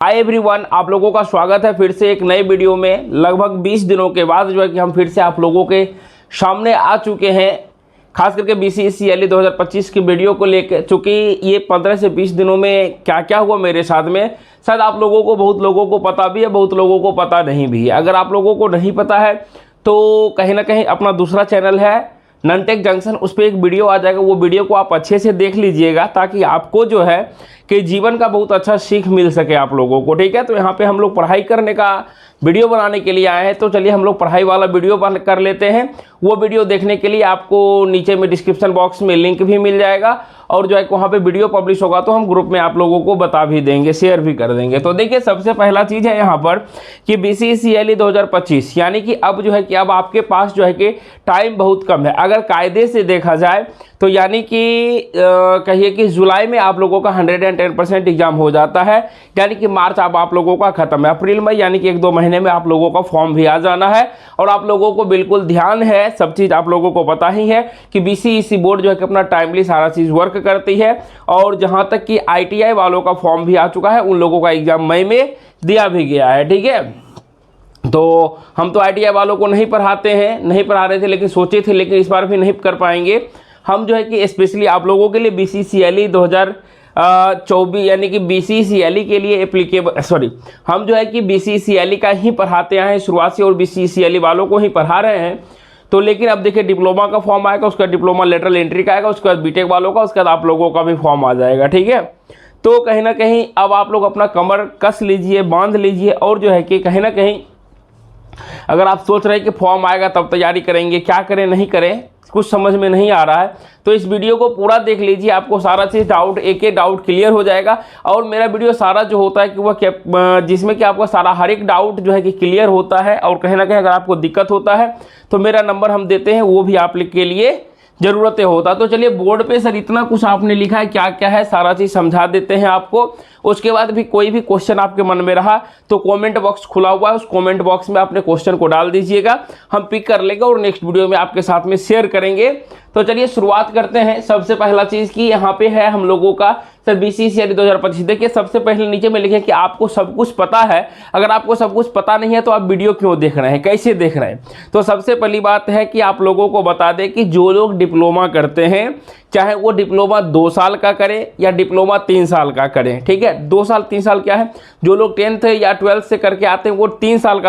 Hi everyone, आप लोगों का स्वागत है फिर से एक नए वीडियो में। लगभग 20 दिनों के बाद जो है कि हम फिर से आप लोगों के सामने आ चुके हैं, खास करके BCSC 2025 की वीडियो को लेकर। चूँकि ये 15 से 20 दिनों में क्या क्या हुआ मेरे साथ में, शायद आप लोगों को, बहुत लोगों को पता भी है, बहुत लोगों को पता नहीं भी है। अगर आप लोगों को नहीं पता है तो कहीं ना कहीं अपना दूसरा चैनल है ननटेक जंक्शन, उस पर एक वीडियो आ जाएगा, वो वीडियो को आप अच्छे से देख लीजिएगा ताकि आपको जो है कि जीवन का बहुत अच्छा सीख मिल सके आप लोगों को। ठीक है, तो यहाँ पे हम लोग पढ़ाई करने का वीडियो बनाने के लिए आए हैं, तो चलिए हम लोग पढ़ाई वाला वीडियो कर लेते हैं। वो वीडियो देखने के लिए आपको नीचे में डिस्क्रिप्शन बॉक्स में लिंक भी मिल जाएगा, और जो है वहाँ पे वीडियो पब्लिश होगा तो हम ग्रुप में आप लोगों को बता भी देंगे, शेयर भी कर देंगे। तो देखिए, सबसे पहला चीज़ है यहाँ पर कि BCSC 2025, यानी कि अब जो है कि अब आपके पास जो है कि टाइम बहुत कम है। अगर कायदे से देखा जाए तो यानी कि कहिए कि जुलाई में आप लोगों का 110% एग्जाम हो जाता है, यानी कि मार्च अब आप लोगों का खत्म है, अप्रैल मई यानी कि 1-2 महीने में आप लोगों का फॉर्म भी आ जाना है। और आप लोगों को बिल्कुल ध्यान है, सब चीज़ आप लोगों को पता ही है कि BCSC बोर्ड जो है कि अपना टाइमली सारा चीज़ वर्क करती है। और जहाँ तक कि ITI वालों का फॉर्म भी आ चुका है, उन लोगों का एग्जाम मई में दिया भी गया है। ठीक है, तो हम तो ITI वालों को नहीं पढ़ाते हैं, नहीं पढ़ा रहे थे, लेकिन सोचे थे, लेकिन इस बार भी नहीं कर पाएंगे। हम जो है कि स्पेशली आप लोगों के लिए BCSC 2024 यानी कि BCSC के लिए एप्लीकेबल, हम जो है कि BCSC का ही पढ़ाते आए हैं शुरुआत से, और BCSC वालों को ही पढ़ा रहे हैं। तो लेकिन अब देखिए, डिप्लोमा का फॉर्म आएगा, उसका डिप्लोमा लेटरल एंट्री का आएगा, उसके बाद बीटेक वालों का, उसके बाद आप लोगों का भी फॉर्म आ जाएगा। ठीक है, तो कहीं ना कहीं अब आप लोग अपना कमर कस लीजिए, बांध लीजिए, और जो है कि कहीं ना कहीं अगर आप सोच रहे हैं कि फॉर्म आएगा तब तैयारी करेंगे, क्या करें नहीं करें, कुछ समझ में नहीं आ रहा है, तो इस वीडियो को पूरा देख लीजिए, आपको सारा चीज़ डाउट एक डाउट क्लियर हो जाएगा। और मेरा वीडियो सारा जो होता है कि वह जिसमें कि आपका सारा हर एक डाउट जो है कि क्लियर होता है। और कहीं ना कहीं अगर आपको दिक्कत होता है तो मेरा नंबर हम देते हैं, वो भी आप के लिए ज़रूरतें होता। तो चलिए, बोर्ड पे सर इतना कुछ आपने लिखा है, क्या क्या है सारा चीज़ समझा देते हैं आपको। उसके बाद भी कोई भी क्वेश्चन आपके मन में रहा तो कमेंट बॉक्स खुला हुआ है, उस कमेंट बॉक्स में अपने क्वेश्चन को डाल दीजिएगा, हम पिक कर लेंगे और नेक्स्ट वीडियो में आपके साथ में शेयर करेंगे। तो चलिए शुरुआत करते हैं। सबसे पहला चीज़ कि यहाँ पे है हम लोगों का सर BCSC 2025। देखिए, सबसे पहले नीचे में लिखे कि आपको सब कुछ पता है। अगर आपको सब कुछ पता नहीं है तो आप वीडियो क्यों देख रहे हैं, कैसे देख रहे हैं। तो सबसे पहली बात है कि आप लोगों को बता दें कि जो लोग डिप्लोमा करते हैं, चाहे वो डिप्लोमा 2 साल का करें या डिप्लोमा 3 साल का करें। ठीक है, 2 साल 3 साल क्या है, जो लोग 10th या 12th से करके आते हैं वो 3 साल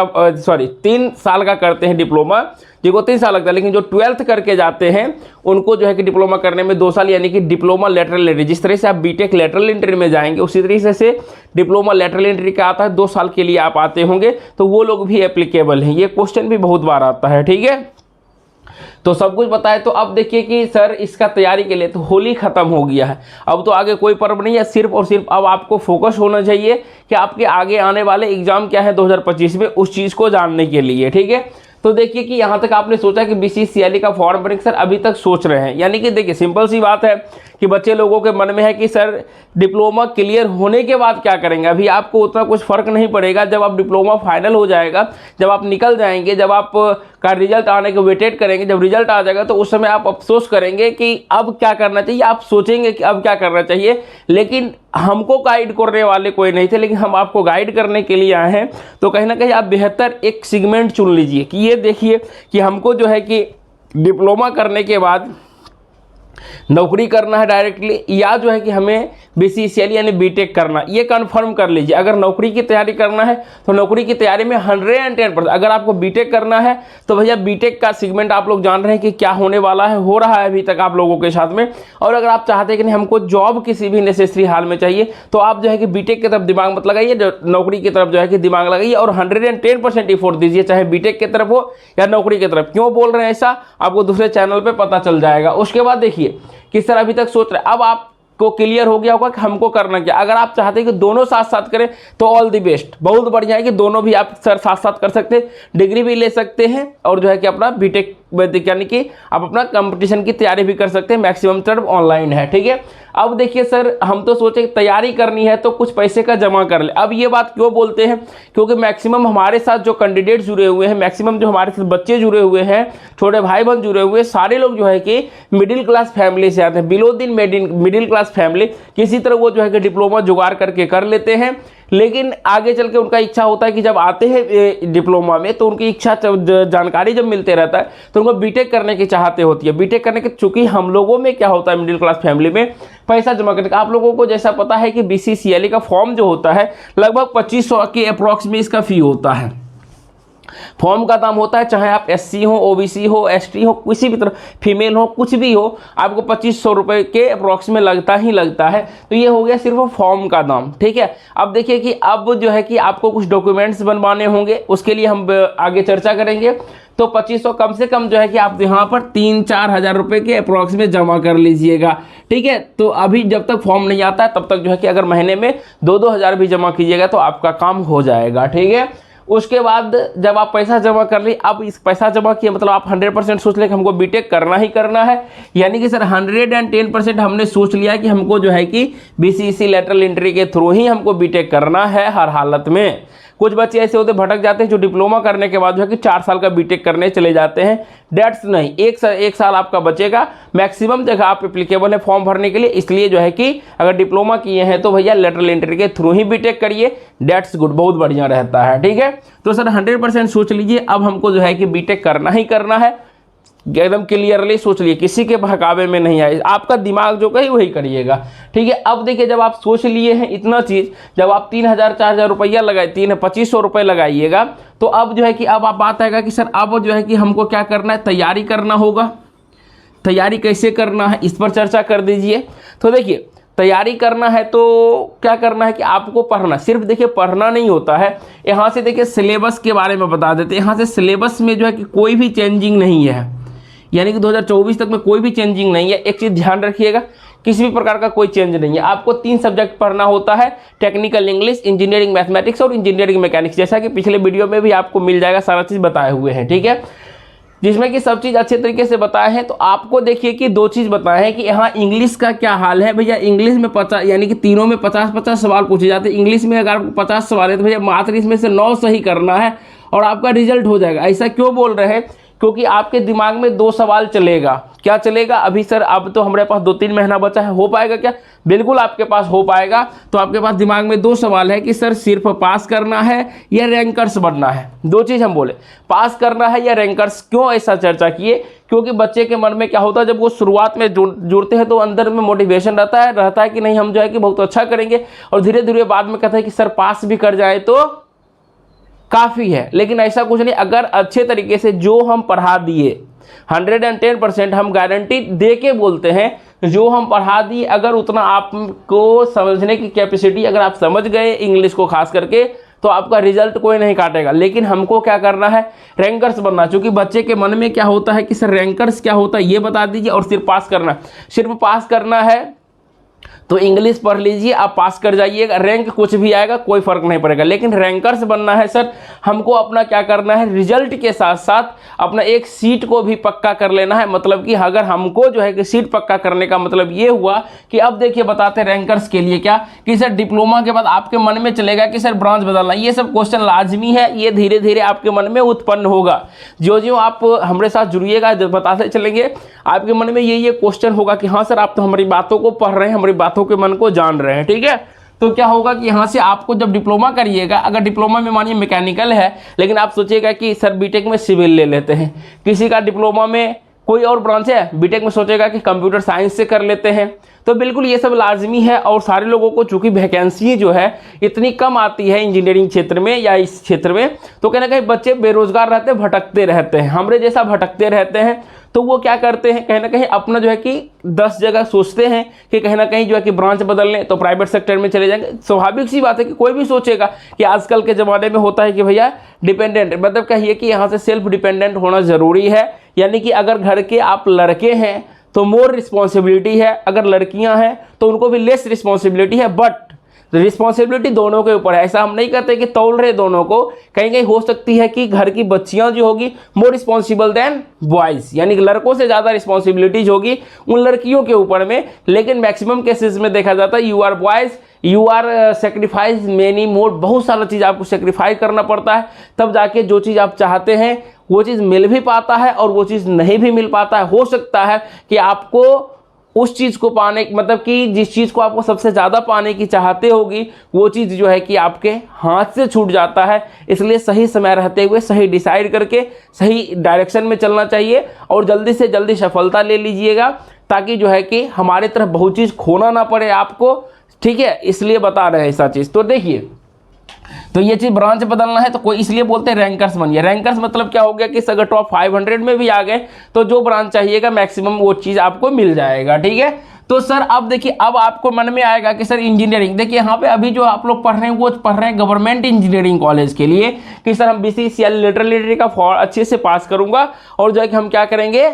का करते हैं डिप्लोमा, जिनको 3 साल लगता है। लेकिन जो 12th करके जाते हैं उनको जो है कि डिप्लोमा करने में 2 साल, यानी कि डिप्लोमा लेटरल एंट्री। जिस तरह से आप बीटेक लेटरल एंट्री में जाएंगे उसी तरीके से डिप्लोमा लेटरल एंट्री का आता है, 2 साल के लिए आप आते होंगे, तो वो लोग भी एप्लीकेबल हैं। ये क्वेश्चन भी बहुत बार आता है। ठीक है, तो सब कुछ बताए। तो अब देखिए कि सर इसका तैयारी के लिए तो होली खत्म हो गया है, अब तो आगे कोई पर्व नहीं है, सिर्फ और सिर्फ अब आपको फोकस होना चाहिए कि आपके आगे आने वाले एग्जाम क्या है 2025 में, उस चीज़ को जानने के लिए। ठीक है, तो देखिए कि यहाँ तक आपने सोचा कि BCSC का फॉर्म भरेंगे, सर अभी तक सोच रहे हैं। यानी कि देखिए, सिंपल सी बात है कि बच्चे लोगों के मन में है कि सर डिप्लोमा क्लियर होने के बाद क्या करेंगे। अभी आपको उतना कुछ फ़र्क नहीं पड़ेगा, जब आप डिप्लोमा फाइनल हो जाएगा, जब आप निकल जाएंगे, जब आप का रिजल्ट आने के वेटेड करेंगे, जब रिजल्ट आ जाएगा तो उस समय आप अफसोस करेंगे कि अब क्या करना चाहिए, आप सोचेंगे कि अब क्या करना चाहिए। लेकिन हमको गाइड करने वाले कोई नहीं थे, लेकिन हम आपको गाइड करने के लिए आए हैं। तो कहीं ना कहीं आप बेहतर एक सेगमेंट चुन लीजिए कि ये देखिए कि हमको जो है कि डिप्लोमा करने के बाद नौकरी करना है डायरेक्टली, या जो है कि हमें BCSC यानी बीटेक करना, ये कंफर्म कर लीजिए। अगर नौकरी की तैयारी करना है तो नौकरी की तैयारी में 110%। अगर आपको बीटेक करना है तो भैया बीटेक का सेगमेंट आप लोग जान रहे हैं कि क्या होने वाला है, हो रहा है अभी तक आप लोगों के साथ में। और अगर आप चाहते हैं कि नहीं हमको जॉब किसी भी नेसेसरी हाल में चाहिए, तो आप जो है कि बीटेक की तरफ दिमाग मत लगाइए, नौकरी की तरफ जो है कि दिमाग लगाइए और 110% एफोर्ट दीजिए, चाहे बीटेक की तरफ हो या नौकरी की तरफ। क्यों बोल रहे हैं ऐसा, आपको दूसरे चैनल पर पता चल जाएगा। उसके बाद देखिए कि सर अभी तक सोच रहे, अब आपको क्लियर हो गया होगा कि हमको करना क्या। अगर आप चाहते हैं कि दोनों साथ साथ करें तो ऑल द बेस्ट, बहुत बढ़िया है कि दोनों भी आप सर साथ साथ कर सकते हैं, डिग्री भी ले सकते हैं और जो है कि अपना बीटेक यानी कि आप अपना कंपटीशन की तैयारी भी कर सकते हैं। मैक्सिमम टर्म ऑनलाइन है। ठीक है, अब देखिए सर हम तो सोचे तैयारी करनी है तो कुछ पैसे का जमा कर ले। अब ये बात क्यों बोलते हैं, क्योंकि मैक्सिमम हमारे साथ जो कैंडिडेट जुड़े हुए हैं, मैक्सिमम जो हमारे साथ बच्चे जुड़े हुए हैं, छोटे भाई बहन जुड़े हुए हैं, सारे लोग जो है कि मिडिल क्लास फैमिली से आते हैं, बिलो दिन मिडिल क्लास फैमिली। किसी तरह वो जो है कि डिप्लोमा जुगाड़ करके कर लेते हैं। लेकिन आगे चल के उनका इच्छा होता है कि जब आते हैं डिप्लोमा में तो उनकी इच्छा जानकारी जब मिलते रहता है तो उनको बीटेक करने की चाहते होती है। बीटेक करने के चूंकि हम लोगों में क्या होता है मिडिल क्लास फैमिली में पैसा जमा करने का, आप लोगों को जैसा पता है कि BCCLE का फॉर्म जो होता है लगभग 2500 के अप्रॉक्स में इसका फी होता है। फॉर्म का दाम होता है, चाहे आप SC हो, OBC हो, ST हो, किसी भी तरह फीमेल हो, कुछ भी हो, आपको 2500 रुपये के अप्रॉक्स में लगता ही लगता है। तो ये हो गया सिर्फ फॉर्म का दाम, ठीक है। अब देखिए कि अब जो है कि आपको कुछ डॉक्यूमेंट्स बनवाने होंगे, उसके लिए हम आगे चर्चा करेंगे। तो 2500 कम से कम जो है कि आप यहाँ पर 3-4 हज़ार रुपये के अप्रॉक्स में जमा कर लीजिएगा, ठीक है। तो अभी जब तक फॉर्म नहीं आता है तब तक जो है कि अगर महीने में 2-2 हज़ार भी जमा कीजिएगा तो आपका काम हो जाएगा, ठीक है। उसके बाद जब आप पैसा जमा कर ली, अब इस पैसा जमा किया मतलब आप 100% सोच ले कि हमको बीटेक करना ही करना है, यानी कि सर 110% हमने सोच लिया कि हमको जो है कि BCEC लेटरल एंट्री के थ्रू ही हमको बीटेक करना है हर हालत में। कुछ बच्चे ऐसे होते भटक जाते हैं जो डिप्लोमा करने के बाद जो है कि 4 साल का बीटेक करने चले जाते हैं। डेट्स नहीं, एक साल आपका बचेगा। मैक्सिमम जगह आप एप्लीकेबल है फॉर्म भरने के लिए, इसलिए जो है कि अगर डिप्लोमा किए हैं तो भैया लेटरल एंट्री के थ्रू ही बीटेक करिए, डेट्स गुड, बहुत बढ़िया रहता है, ठीक है। तो सर 100% सोच लीजिए अब हमको जो है कि बीटेक करना ही करना है, एकदम क्लियरली सोच लिए, किसी के बहकावे में नहीं आए, आपका दिमाग जो कहे वही करिएगा, ठीक है। अब देखिए जब आप सोच लिए हैं इतना चीज़, जब आप 3000-4000 रुपया लगाए, 2500 रुपये लगाइएगा, तो अब जो है कि अब आप बात आएगा कि सर अब जो है कि हमको क्या करना है, तैयारी करना होगा। तैयारी कैसे करना है इस पर चर्चा कर दीजिए। तो देखिए तैयारी करना है तो क्या करना है कि आपको पढ़ना, सिर्फ देखिए पढ़ना नहीं होता है। यहाँ से देखिए सिलेबस के बारे में बता देते हैं। यहाँ से सिलेबस में जो है कि कोई भी चेंजिंग नहीं है, यानी कि 2024 तक में कोई भी चेंजिंग नहीं है। एक चीज़ ध्यान रखिएगा, किसी भी प्रकार का कोई चेंज नहीं है। आपको 3 सब्जेक्ट पढ़ना होता है, टेक्निकल इंग्लिश, इंजीनियरिंग मैथमेटिक्स और इंजीनियरिंग मैकेनिक्स, जैसा कि पिछले वीडियो में भी आपको मिल जाएगा, सारा चीज़ बताए हुए हैं, ठीक है, जिसमें कि सब चीज़ अच्छे तरीके से बताए हैं। तो आपको देखिए कि 2 चीज़ बताए हैं कि यहाँ इंग्लिश का क्या हाल है। भैया इंग्लिश में 50 यानी कि तीनों में 50-50 सवाल पूछे जाते हैं। इंग्लिश में अगर आपको 50 सवाल है तो भैया मात्र इसमें से 9 सही करना है और आपका रिजल्ट हो जाएगा। ऐसा क्यों बोल रहे हैं, क्योंकि आपके दिमाग में 2 सवाल चलेगा। क्या चलेगा, अभी सर अब तो हमारे पास 2-3 महीना बचा है, हो पाएगा क्या, बिल्कुल आपके पास हो पाएगा। तो आपके पास दिमाग में 2 सवाल है कि सर सिर्फ पास करना है या रैंकर्स बनना है। 2 चीज़ हम बोले, पास करना है या रैंकर्स। क्यों ऐसा चर्चा किए, क्योंकि बच्चे के मन में क्या होता है, जब वो शुरुआत में जुड़ते हैं तो अंदर में मोटिवेशन रहता है कि नहीं हम जो है कि बहुत अच्छा करेंगे, और धीरे धीरे बाद में कहते हैं कि सर पास भी कर जाए तो काफ़ी है। लेकिन ऐसा कुछ नहीं, अगर अच्छे तरीके से जो हम पढ़ा दिए 110% हम गारंटी दे के बोलते हैं, जो हम पढ़ा दिए अगर उतना आपको समझने की कैपेसिटी अगर आप समझ गए इंग्लिश को खास करके, तो आपका रिजल्ट कोई नहीं काटेगा। लेकिन हमको क्या करना है, रैंकर्स बनना। क्योंकि बच्चे के मन में क्या होता है कि सर रैंकर्स क्या होता है ये बता दीजिए, और सिर्फ पास करना, सिर्फ पास करना है तो इंग्लिश पढ़ लीजिए, आप पास कर जाइएगा, रैंक कुछ भी आएगा कोई फर्क नहीं पड़ेगा। लेकिन रैंकर्स बनना है सर, हमको अपना क्या करना है, रिजल्ट के साथ साथ अपना एक सीट को भी पक्का कर लेना है। मतलब कि अगर हमको जो है कि सीट पक्का करने का मतलब ये हुआ कि अब देखिए बताते रैंकर्स के लिए क्या कि सर डिप्लोमा के बाद आपके मन में चलेगा कि सर ब्रांच बदलना, ये सब क्वेश्चन लाजमी है, ये धीरे धीरे आपके मन में उत्पन्न होगा। जो आप हमारे साथ जुड़िएगा बताते चलेंगे, आपके मन में ये क्वेश्चन होगा कि हाँ सर आप तो हमारी बातों को पढ़ रहे हैं, हमारी बातों के मन को जान रहे हैं, ठीक है। तो क्या होगा कि यहाँ से आपको जब डिप्लोमा करिएगा, अगर डिप्लोमा में मानिए मैकेनिकल है, लेकिन आप सोचिएगा कि सर बीटेक में सिविल ले लेते हैं, किसी का डिप्लोमा में कोई और ब्रांच है, बीटेक में सोचेगा कि कंप्यूटर साइंस से कर लेते हैं। तो बिल्कुल ये सब लाजमी है। और सारे लोगों को चूंकि वैकेंसी जो है इतनी कम आती है इंजीनियरिंग क्षेत्र में या इस क्षेत्र में, तो कहीं ना कहीं बच्चे बेरोजगार रहते हैं, भटकते रहते हैं, हमरे जैसा भटकते रहते हैं। तो वो क्या करते हैं, कहीं ना कहीं अपना जो है कि 10 जगह सोचते हैं कि कहीं ना कहीं जो है कि ब्रांच बदल लें तो प्राइवेट सेक्टर में चले जाएंगे। स्वाभाविक सी बात है कि कोई भी सोचेगा कि आजकल के ज़माने में होता है कि भैया डिपेंडेंट, मतलब कहिए कि यहाँ से सेल्फ डिपेंडेंट होना ज़रूरी है। यानी कि अगर घर के आप लड़के हैं तो मोर रिस्पॉन्सिबिलिटी है, अगर लड़कियां हैं तो उनको भी लेस रिस्पॉन्सिबिलिटी है, बट रिस्पॉन्सिबिलिटी दोनों के ऊपर है। ऐसा हम नहीं कहते कि तौल रहे दोनों को, कहीं कहीं हो सकती है कि घर की बच्चियां जो होगी मोर रिस्पॉन्सिबल देन बॉयज़, यानी कि लड़कों से ज़्यादा रिस्पॉन्सिबिलिटीज होगी उन लड़कियों के ऊपर में। लेकिन मैक्सिमम केसेस में देखा जाता है you are boys, you are sacrifice many more, बहुत सारा चीज़ आपको सेक्रीफाई करना पड़ता है, तब जाके जो चीज़ आप चाहते हैं वो चीज़ मिल भी पाता है और वो चीज़ नहीं भी मिल पाता है। हो सकता है कि आपको उस चीज़ को पाने, मतलब कि जिस चीज़ को आपको सबसे ज़्यादा पाने की चाहते होगी वो चीज़ जो है कि आपके हाथ से छूट जाता है। इसलिए सही समय रहते हुए सही डिसाइड करके सही डायरेक्शन में चलना चाहिए और जल्दी से जल्दी सफलता ले लीजिएगा, ताकि जो है कि हमारे तरफ बहुत चीज़ खोना ना पड़े आपको, ठीक है। इसलिए बता रहे हैं ऐसा चीज़। तो देखिए, तो ये चीज़ ब्रांच बदलना है तो कोई इसलिए बोलते हैं रैंकर्स बनिए। रैंकर्स मतलब क्या हो गया कि अगर टॉप 500 में भी आ गए तो जो ब्रांच चाहिएगा मैक्सिमम वो चीज़ आपको मिल जाएगा, ठीक है। तो सर अब देखिए, अब आपको मन में आएगा कि सर इंजीनियरिंग, देखिए यहाँ पे अभी जो आप लोग पढ़ रहे हैं वो पढ़ रहे हैं गवर्नमेंट इंजीनियरिंग कॉलेज के लिए कि सर हम BCCL लिटरेली का अच्छे से पास करूँगा और जो है कि हम क्या करेंगे,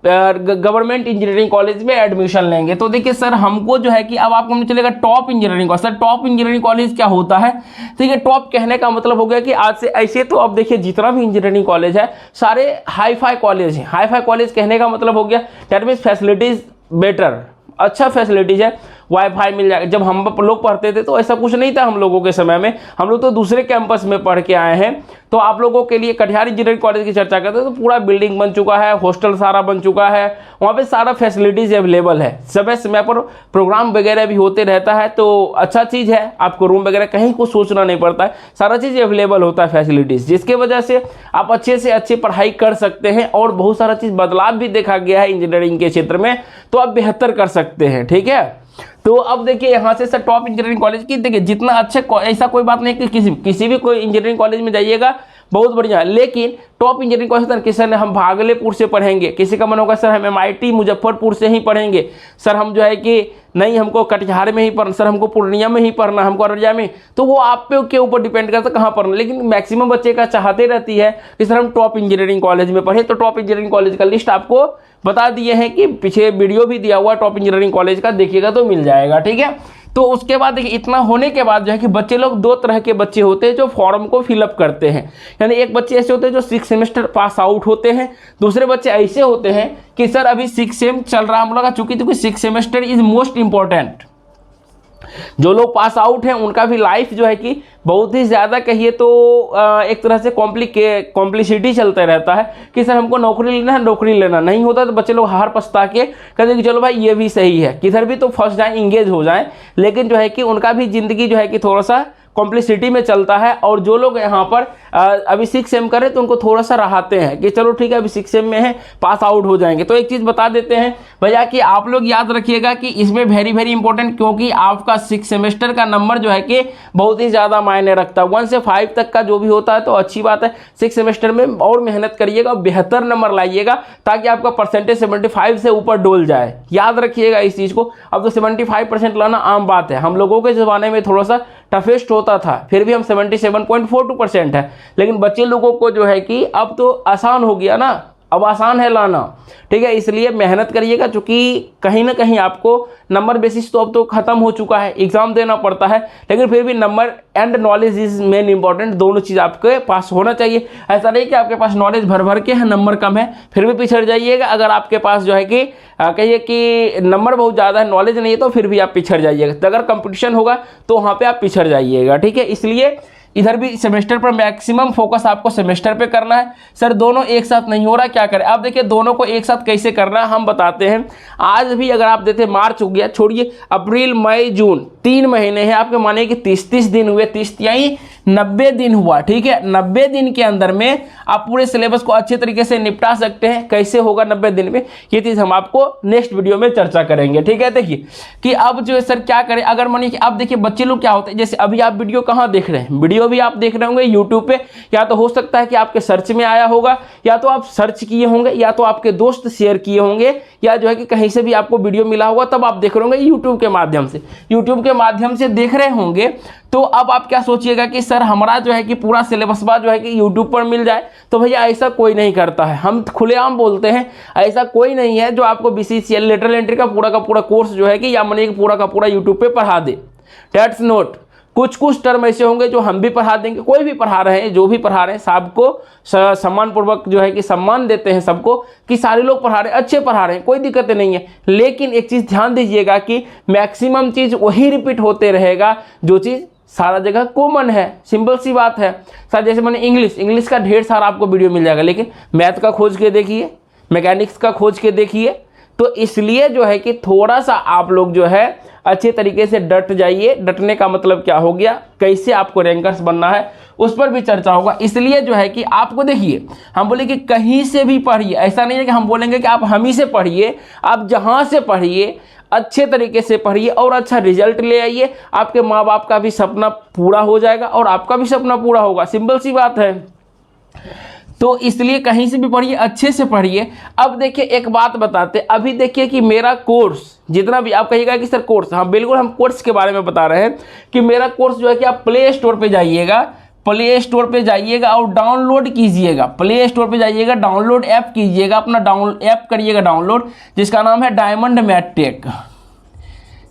गवर्नमेंट इंजीनियरिंग कॉलेज में एडमिशन लेंगे। तो देखिए सर, हमको जो है कि अब आपको नहीं चलेगा top engineering college. Sir top engineering college क्या होता है, ठीक है। टॉप कहने का मतलब हो गया कि आज से ऐसे तो अब देखिए जितना भी इंजीनियरिंग कॉलेज है सारे हाई फाई कॉलेज हैं। हाई फाई कॉलेज कहने का मतलब हो गया दैट मीन्स फैसिलिटीज बेटर, अच्छा फैसिलिटीज है, वाईफाई मिल जाएगा। जब हम लोग पढ़ते थे तो ऐसा कुछ नहीं था हम लोगों के समय में, हम लोग तो दूसरे कैंपस में पढ़ के आए हैं। तो आप लोगों के लिए कटिहार इंजीनियरिंग कॉलेज की चर्चा करते हैं तो पूरा बिल्डिंग बन चुका है, हॉस्टल सारा बन चुका है, वहाँ पे सारा फैसिलिटीज़ अवेलेबल है, समय समय पर प्रोग्राम वगैरह भी होते रहता है। तो अच्छा चीज़ है, आपको रूम वगैरह कहीं कुछ सोचना नहीं पड़ता है, सारा चीज़ अवेलेबल होता है फैसिलिटीज़, जिसके वजह से आप अच्छे से अच्छी पढ़ाई कर सकते हैं। और बहुत सारा चीज़ बदलाव भी देखा गया है इंजीनियरिंग के क्षेत्र में, तो आप बेहतर कर सकते हैं, ठीक है। तो अब देखिए यहाँ से सर टॉप इंजीनियरिंग कॉलेज की, देखिए जितना अच्छे, ऐसा कोई बात नहीं कि किसी भी कोई इंजीनियरिंग कॉलेज में जाइएगा बहुत बढ़िया है, लेकिन टॉप इंजीनियरिंग कॉलेज सर किसी ने हम भागलपुर से पढ़ेंगे, किसी का मन होगा सर हम MIT मुजफ्फरपुर से ही पढ़ेंगे, सर हम जो है कि नहीं हमको कटिहार में ही पढ़ना, सर हमको पूर्णिया में ही पढ़ना, हमको अररिया में, तो वो आप पे के ऊपर डिपेंड करता है कहाँ पढ़ना। लेकिन मैक्सिमम बच्चे का चाहते रहती है कि सर हम टॉप इंजीनियरिंग कॉलेज में पढ़े। तो टॉप इंजीनियरिंग कॉलेज का लिस्ट आपको बता दिए हैं कि पीछे वीडियो भी दिया हुआ टॉप इंजीनियरिंग कॉलेज का, देखिएगा तो मिल जाएगा, ठीक है। तो उसके बाद देखिए इतना होने के बाद जो है कि बच्चे लोग, दो तरह के बच्चे होते हैं जो फॉर्म को फिलअप करते हैं। यानी एक बच्चे ऐसे होते हैं जो 6 सेमेस्टर पास आउट होते हैं, दूसरे बच्चे ऐसे होते हैं कि सर अभी 6 सेम चल रहा है हम लोग का, चूंकि 6 सेमेस्टर इज मोस्ट इंपॉर्टेंट। जो लोग पास आउट हैं उनका भी लाइफ जो है कि बहुत ही ज़्यादा कहिए तो एक तरह से कॉम्प्लिसिटी चलता रहता है कि सर हमको नौकरी लेना है, नौकरी लेना नहीं होता तो बच्चे लोग हार पछता के कहते कि चलो भाई ये भी सही है, किधर भी तो फंस जाएं, इंगेज हो जाएं। लेकिन जो है कि उनका भी ज़िंदगी जो है कि थोड़ा सा कॉम्प्लिसिटी में चलता है। और जो लोग यहाँ पर अभी 6 सेम कर रहे हैं तो उनको थोड़ा सा राहते हैं कि चलो ठीक है अभी 6 सेम में है, पास आउट हो जाएंगे। तो एक चीज़ बता देते हैं भैया कि आप लोग याद रखिएगा कि इसमें वेरी वेरी इंपॉर्टेंट, क्योंकि आपका 6 सेमेस्टर का नंबर जो है कि बहुत ही ज़्यादा मायने रखता है। 1 से 5 तक का जो भी होता है तो अच्छी बात है, 6 सेमेस्टर में और मेहनत करिएगा, बेहतर नंबर लाइएगा ताकि आपका परसेंटेज 75 से ऊपर डोल जाए। याद रखिएगा इस चीज़ को। अब तो 75% लाना आम बात है, हम लोगों के ज़माने में थोड़ा सा टफेस्ट होता था, फिर भी हम 77.42% है। लेकिन बच्चे लोगों को जो है कि अब तो आसान हो गया ना, अब आसान है लाना, ठीक है। इसलिए मेहनत करिएगा, क्योंकि कहीं ना कहीं आपको नंबर बेसिस तो अब तो ख़त्म हो चुका है, एग्ज़ाम देना पड़ता है, लेकिन फिर भी number and knowledge is main important. दोनों चीज़ आपके पास होना चाहिए। ऐसा नहीं कि आपके पास नॉलेज भर भर के है, नंबर कम है, फिर भी पिछड़ जाइएगा। अगर आपके पास जो है कि कहिए कि नंबर बहुत ज़्यादा है, नॉलेज नहीं है, तो फिर भी आप पिछड़ जाइएगा। तो अगर कंपटीशन होगा तो वहाँ पर आप पिछड़ जाइएगा, ठीक है। इसलिए इधर भी सेमेस्टर पर मैक्सिमम फोकस आपको सेमेस्टर पे करना है। सर दोनों एक साथ नहीं हो रहा, क्या करें? अब देखिए दोनों को एक साथ कैसे करना है हम बताते हैं। आज भी अगर आप देते, मार्च हो गया, छोड़िए, अप्रैल मई जून 3 महीने हैं आपके, माने कि 30 दिन हुए, 30 यानी 90 दिन हुआ, ठीक है। 90 दिन के अंदर में आप पूरे सिलेबस को अच्छे तरीके से निपटा सकते हैं। कैसे होगा 90 दिन में, ये चीज़ हम आपको नेक्स्ट वीडियो में चर्चा करेंगे, ठीक है। देखिए कि अब जो है सर क्या करें, अगर मानिए कि अब देखिए बच्चे लोग क्या होते हैं, जैसे अभी आप वीडियो कहाँ देख रहे हैं, वीडियो भी आप देख रहे होंगे यूट्यूब पे, या तो हो सकता है कि आपके सर्च में आया होगा, या तो आप सर्च किए होंगे, या तो आपके दोस्त शेयर किए होंगे, या जो है कि कहीं से भी आपको वीडियो मिला होगा, तब आप देख रहे होंगे यूट्यूब के माध्यम से। यूट्यूब के माध्यम से देख रहे होंगे तो अब आप क्या सोचिएगा कि सर हमारा जो है कि पूरा सिलेबस जो है कि यूट्यूब पर मिल जाए। तो भैया ऐसा कोई नहीं करता है, हम खुलेआम बोलते हैं, ऐसा कोई नहीं है जो आपको BCCL लेटरल एंट्री का पूरा कोर्स जो है कि या मानिए कि पूरा का पूरा यूट्यूब पे पढ़ा दे। दैट्स नॉट, कुछ टर्म ऐसे होंगे जो हम भी पढ़ा देंगे, कोई भी पढ़ा रहे हैं, जो भी पढ़ा रहे हैं सबको सम्मान पूर्वक जो है कि सम्मान देते हैं सबको, कि सारे लोग पढ़ा रहे हैं, अच्छे पढ़ा रहे हैं, कोई दिक्कत नहीं है। लेकिन एक चीज़ ध्यान दीजिएगा कि मैक्सिमम चीज़ वही रिपीट होते रहेगा जो चीज़ सारा जगह कॉमन है। सिंपल सी बात है सर, जैसे मैंने इंग्लिश का ढेर सारा आपको वीडियो मिल जाएगा, लेकिन मैथ का खोज के देखिए, मैकेनिक्स का खोज के देखिए, तो इसलिए जो है कि थोड़ा सा आप लोग जो है अच्छे तरीके से डट जाइए। डटने का मतलब क्या हो गया, कैसे आपको रैंकर्स बनना है उस पर भी चर्चा होगा। इसलिए जो है कि आपको देखिए, हम बोले कि कहीं से भी पढ़िए, ऐसा नहीं है कि हम बोलेंगे कि आप हम ही से पढ़िए, आप जहाँ से पढ़िए अच्छे तरीके से पढ़िए और अच्छा रिजल्ट ले आइए। आपके माँ बाप का भी सपना पूरा हो जाएगा और आपका भी सपना पूरा होगा, सिंपल सी बात है। तो इसलिए कहीं से भी पढ़िए, अच्छे से पढ़िए। अब देखिए एक बात बताते, अभी देखिए कि मेरा कोर्स जितना भी, आप कहिएगा कि सर कोर्स, हाँ बिल्कुल हम कोर्स के बारे में बता रहे हैं कि मेरा कोर्स जो है कि आप प्ले स्टोर पे जाइएगा, प्ले स्टोर पे जाइएगा और डाउनलोड कीजिएगा। प्ले स्टोर पे जाइएगा, डाउनलोड ऐप कीजिएगा, अपना ऐप करिएगा डाउनलोड, जिसका नाम है डायमंड मैथ टेक।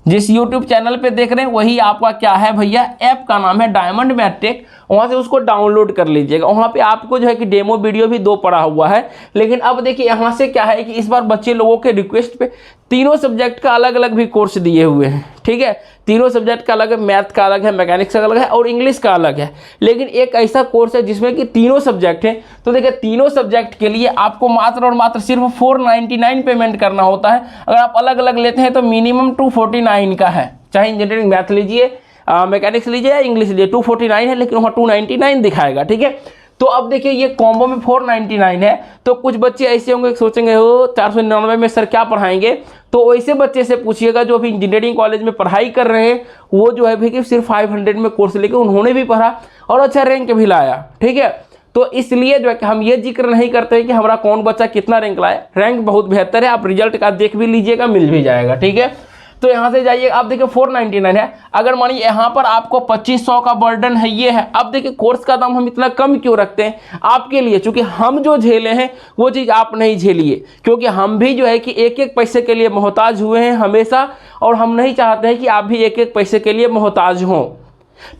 जिस YouTube चैनल पे देख रहे हैं वही आपका क्या है भैया, ऐप का नाम है डायमंड मैथ टेक। वहाँ से उसको डाउनलोड कर लीजिएगा। वहाँ पे आपको जो है कि डेमो वीडियो भी 2 पड़ा हुआ है। लेकिन अब देखिए यहाँ से क्या है कि इस बार बच्चे लोगों के रिक्वेस्ट पे तीनों सब्जेक्ट का अलग अलग भी कोर्स दिए हुए हैं, ठीक है। तीनों सब्जेक्ट का अलग है, मैथ का अलग है, मैकेनिक्स का अलग है और इंग्लिश का अलग है। लेकिन एक ऐसा कोर्स है जिसमें कि तीनों सब्जेक्ट हैं। तो देखिए तीनों सब्जेक्ट के लिए आपको मात्र और मात्र सिर्फ 499 पेमेंट करना होता है। अगर आप अलग अलग लेते हैं तो मिनिमम 249 का है, चाहे इंजीनियरिंग मैथ लीजिए, मैकेनिक्स लीजिए या इंग्लिश लीजिए, 249 है, लेकिन वहाँ 299 दिखाएगा, ठीक है। तो अब देखिए ये कॉम्बो में 499 है। तो कुछ बच्चे ऐसे होंगे सोचेंगे हो 499 में सर क्या पढ़ाएंगे, तो वैसे बच्चे से पूछिएगा जो अभी इंजीनियरिंग कॉलेज में पढ़ाई कर रहे हैं, वो जो है भी कि सिर्फ 500 में कोर्स लेके उन्होंने भी पढ़ा और अच्छा रैंक भी लाया, ठीक है। तो इसलिए जो है कि हम ये जिक्र नहीं करते हैं कि हमारा कौन बच्चा कितना रैंक लाया, रैंक बहुत बेहतर है, आप रिजल्ट का देख भी लीजिएगा, मिल भी जाएगा, ठीक है। तो यहाँ से जाइए, आप देखिए 499 है। अगर मानिए यहाँ पर आपको 2500 का बर्डन है, ये है। अब देखिए कोर्स का दाम हम इतना कम क्यों रखते हैं आपके लिए, क्योंकि हम जो झेले हैं वो चीज़ आप नहीं झेलिए, क्योंकि हम भी जो है कि एक एक पैसे के लिए मोहताज हुए हैं हमेशा, और हम नहीं चाहते हैं कि आप भी एक एक पैसे के लिए मोहताज हों।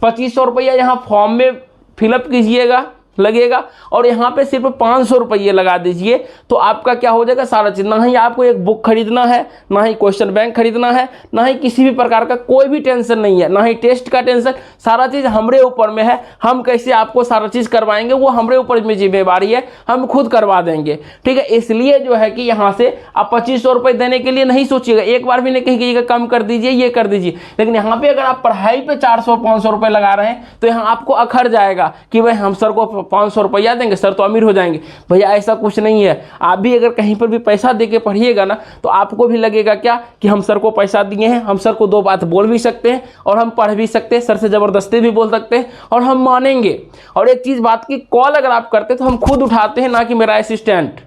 2500 रुपया यहाँ फॉर्म में फिलअप कीजिएगा, लगेगा, और यहाँ पे सिर्फ 500 रुपये लगा दीजिए, तो आपका क्या हो जाएगा, सारा चीज़। ना ही आपको एक बुक खरीदना है, ना ही क्वेश्चन बैंक खरीदना है, ना ही किसी भी प्रकार का कोई भी टेंशन नहीं है, ना ही टेस्ट का टेंशन, सारा चीज़ हमरे ऊपर में है। हम कैसे आपको सारा चीज़ करवाएंगे वो हमरे ऊपर में जिम्मेवारी है, हम खुद करवा देंगे, ठीक है। इसलिए जो है कि यहाँ से आप 2500 रुपये देने के लिए नहीं सोचिएगा, एक बार भी नहीं कहिएगा कम कर दीजिए, ये कर दीजिए। लेकिन यहाँ पे अगर आप पढ़ाई पे 400-500 रुपये लगा रहे हैं तो यहाँ आपको अखर जाएगा कि भाई हम सर को 500 रुपया देंगे, सर तो अमीर हो जाएंगे। भैया ऐसा कुछ नहीं है। आप भी अगर कहीं पर भी पैसा दे के पढ़िएगा ना, तो आपको भी लगेगा क्या कि हम सर को पैसा दिए हैं, हम सर को 2 बात बोल भी सकते हैं और हम पढ़ भी सकते हैं, सर से ज़बरदस्ती भी बोल सकते हैं और हम मानेंगे। और एक चीज़ बात की, कॉल अगर आप करते तो हम खुद उठाते हैं, ना कि मेरा असिस्टेंट।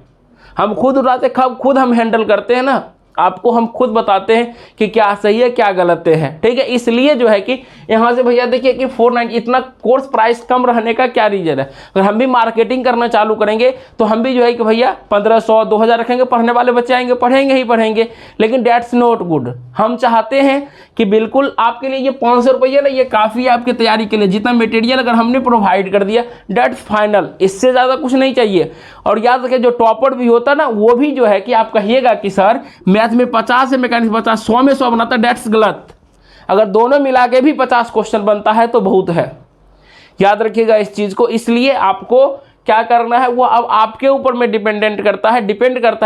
हम खुद उठाते, खुद हम हैंडल करते हैं ना, आपको हम खुद बताते हैं कि क्या सही है क्या गलत है, ठीक है। इसलिए जो है कि यहाँ से भैया देखिए कि 490 इतना कोर्स प्राइस कम रहने का क्या रीजन है। अगर हम भी मार्केटिंग करना चालू करेंगे तो हम भी जो है कि भैया 1500-2000 रखेंगे, पढ़ने वाले बच्चे आएंगे, पढ़ेंगे ही पढ़ेंगे, लेकिन डेट्स नॉट गुड। हम चाहते हैं कि बिल्कुल आपके लिए ये 500 रुपये ना, ये काफ़ी है आपकी तैयारी के लिए। जितना मटेरियल अगर हमने प्रोवाइड कर दिया डेट्स फाइनल, इससे ज़्यादा कुछ नहीं चाहिए। और याद रखें जो टॉपर भी होता ना, वो भी जो है कि आप कहिएगा कि सर मैथ में 50 है, मैकेनिक्स 50, 100 में 100 बनाता है, डेट्स गलत। अगर दोनों मिला के भी 50 क्वेश्चन बनता है तो बहुत है, याद रखिएगा इस चीज़ को। इसलिए आपको क्या करना है वो अब आपके ऊपर में डिपेंड करता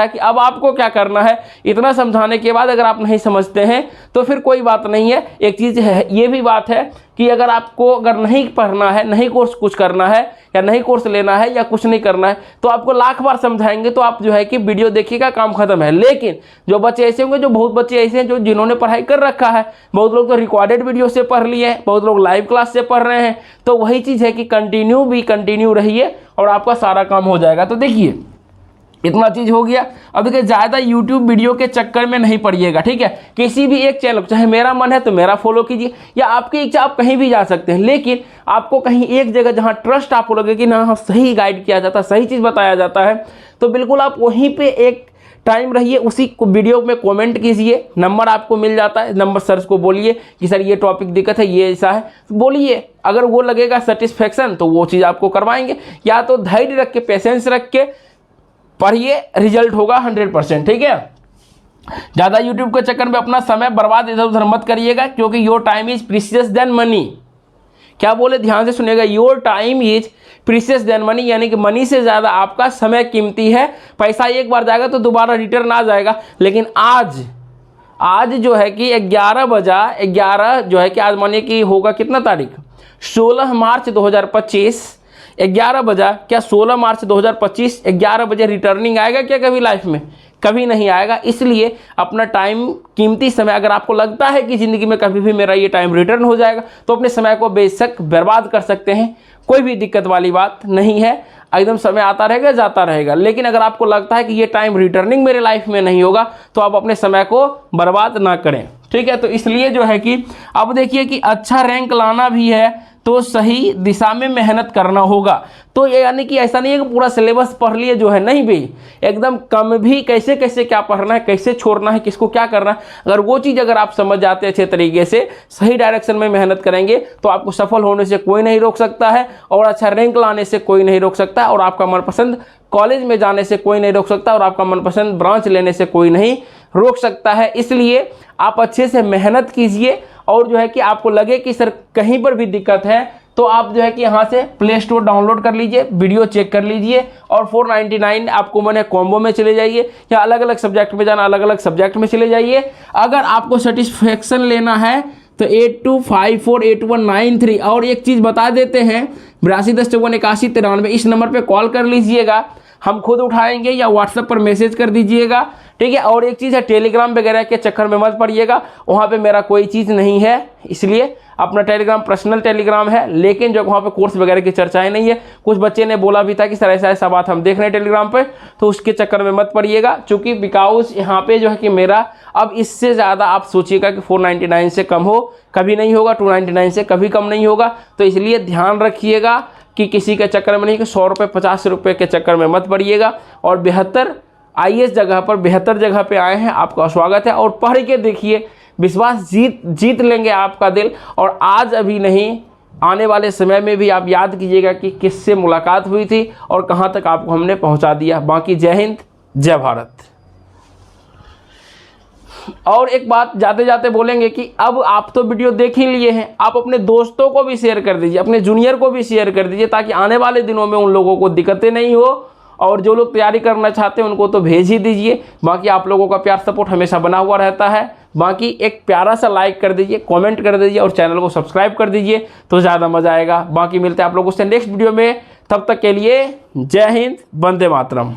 है कि अब आपको क्या करना है। इतना समझाने के बाद अगर आप नहीं समझते हैं तो फिर कोई बात नहीं है। एक चीज़ है, ये भी बात है कि अगर नहीं पढ़ना है, नहीं कोर्स कुछ करना है या नहीं कोर्स लेना है या कुछ नहीं करना है, तो आपको लाख बार समझाएंगे तो आप जो है कि वीडियो देखिएगा, काम खत्म है। लेकिन जो बच्चे ऐसे होंगे, जो बहुत बच्चे ऐसे हैं जो जिन्होंने पढ़ाई कर रखा है, बहुत लोग तो रिकॉर्डेड वीडियो से पढ़ लिए हैं, बहुत लोग लाइव क्लास से पढ़ रहे हैं, तो वही चीज़ है कि कंटिन्यू रहिए और आपका सारा काम हो जाएगा। तो देखिए इतना चीज़ हो गया। अब देखिए ज़्यादा YouTube वीडियो के चक्कर में नहीं पड़िएगा, ठीक है। किसी भी एक चैनल, चाहे मेरा मन है तो मेरा फॉलो कीजिए, या आपकी इच्छा आप कहीं भी जा सकते हैं, लेकिन आपको कहीं एक जगह जहाँ ट्रस्ट आपको लगे कि ना सही गाइड किया जाता है, सही चीज़ बताया जाता है, तो बिल्कुल आप वहीं पर एक टाइम रहिए, उसी वीडियो में कमेंट कीजिए। नंबर आपको मिल जाता है, नंबर सर को बोलिए कि सर ये टॉपिक दिक्कत है, ये ऐसा है, बोलिए। अगर वो लगेगा सेटिस्फेक्शन तो वो चीज़ आपको करवाएंगे। या तो धैर्य रख के, पेशेंस रख के पढ़िए, रिजल्ट होगा 100%, ठीक है। ज़्यादा YouTube के चक्कर में अपना समय बर्बाद इधर उधर मत करिएगा, क्योंकि your time is precious than money. क्या बोले, ध्यान से सुनिएगा, your time is precious than money, यानी कि मनी से ज़्यादा आपका समय कीमती है। पैसा एक बार जाएगा तो दोबारा रिटर्न आ जाएगा, लेकिन आज जो है कि 11 जो है कि आज मानिए कि होगा कितना तारीख, 16 मार्च 2025, 11 बजा, क्या 16 मार्च 2025 11 बजे रिटर्निंग आएगा क्या कभी लाइफ में? कभी नहीं आएगा। इसलिए अपना टाइम, कीमती समय, अगर आपको लगता है कि ज़िंदगी में कभी भी मेरा ये टाइम रिटर्न हो जाएगा, तो अपने समय को बेशक बर्बाद कर सकते हैं, कोई भी दिक्कत वाली बात नहीं है, एकदम समय आता रहेगा जाता रहेगा। लेकिन अगर आपको लगता है कि ये टाइम रिटर्निंग मेरे लाइफ में नहीं होगा, तो आप अपने समय को बर्बाद ना करें, ठीक है। तो इसलिए जो है कि अब देखिए कि अच्छा रैंक लाना भी है तो सही दिशा में मेहनत करना होगा। तो ये यानी कि ऐसा नहीं है कि पूरा सिलेबस पढ़ लिए जो है, नहीं भी, एकदम कम भी कैसे कैसे क्या पढ़ना है, कैसे छोड़ना है, किसको क्या करना है, अगर वो चीज़ अगर आप समझ जाते हैं अच्छे तरीके से, सही डायरेक्शन में मेहनत करेंगे, तो आपको सफल होने से कोई नहीं रोक सकता है, और अच्छा रैंक लाने से कोई नहीं रोक सकता, और आपका मनपसंद कॉलेज में जाने से कोई नहीं रोक सकता, और आपका मनपसंद ब्रांच लेने से कोई नहीं रोक सकता है। इसलिए आप अच्छे से मेहनत कीजिए, और जो है कि आपको लगे कि सर कहीं पर भी दिक्कत है, तो आप जो है कि यहाँ से प्ले स्टोर डाउनलोड कर लीजिए, वीडियो चेक कर लीजिए, और 499 आपको मैंने कॉम्बो में चले जाइए, या अलग अलग सब्जेक्ट में जाना, अलग अलग सब्जेक्ट में चले जाइए। अगर आपको सेटिस्फेक्शन लेना है तो 82548193, और एक चीज़ बता देते हैं, 8210548193, इस नंबर पे कॉल कर लीजिएगा, हम खुद उठाएंगे, या व्हाट्सएप पर मैसेज कर दीजिएगा, ठीक है। और एक चीज़ है, टेलीग्राम वगैरह के चक्कर में मत पड़िएगा, वहाँ पे मेरा कोई चीज़ नहीं है, इसलिए अपना टेलीग्राम पर्सनल टेलीग्राम है, लेकिन जो वहाँ पे कोर्स वगैरह की चर्चाएं नहीं है। कुछ बच्चे ने बोला भी था कि सर ऐसा ऐसा बात हम देख रहे हैं टेलीग्राम पे, तो उसके चक्कर में मत पड़िएगा, चूँकि बिकॉज यहाँ पे जो है कि मेरा अब इससे ज़्यादा आप सोचिएगा कि 499 से कम हो, कभी नहीं होगा, 299 से कभी कम नहीं होगा। तो इसलिए ध्यान रखिएगा कि किसी के चक्कर में नहीं, कि 100 रुपये 50 रुपये के चक्कर में मत पड़िएगा। और बेहतर आईएएस जगह पर, बेहतर जगह पे आए हैं, आपका स्वागत है, और पढ़ के देखिए, विश्वास जीत लेंगे आपका दिल। और आज अभी नहीं, आने वाले समय में भी आप याद कीजिएगा कि किससे मुलाकात हुई थी और कहाँ तक आपको हमने पहुँचा दिया। बाकी जय हिंद, जय भारत। और एक बात जाते जाते बोलेंगे कि अब आप तो वीडियो देख ही लिए हैं, आप अपने दोस्तों को भी शेयर कर दीजिए, अपने जूनियर को भी शेयर कर दीजिए, ताकि आने वाले दिनों में उन लोगों को दिक्कतें नहीं हो। और जो लोग तैयारी करना चाहते हैं उनको तो भेज ही दीजिए। बाकी आप लोगों का प्यार सपोर्ट हमेशा बना हुआ रहता है। बाकी एक प्यारा सा लाइक कर दीजिए, कमेंट कर दीजिए, और चैनल को सब्सक्राइब कर दीजिए, तो ज़्यादा मज़ा आएगा। बाकी मिलते हैं आप लोगों से नेक्स्ट वीडियो में, तब तक के लिए जय हिंद, वंदे मातरम।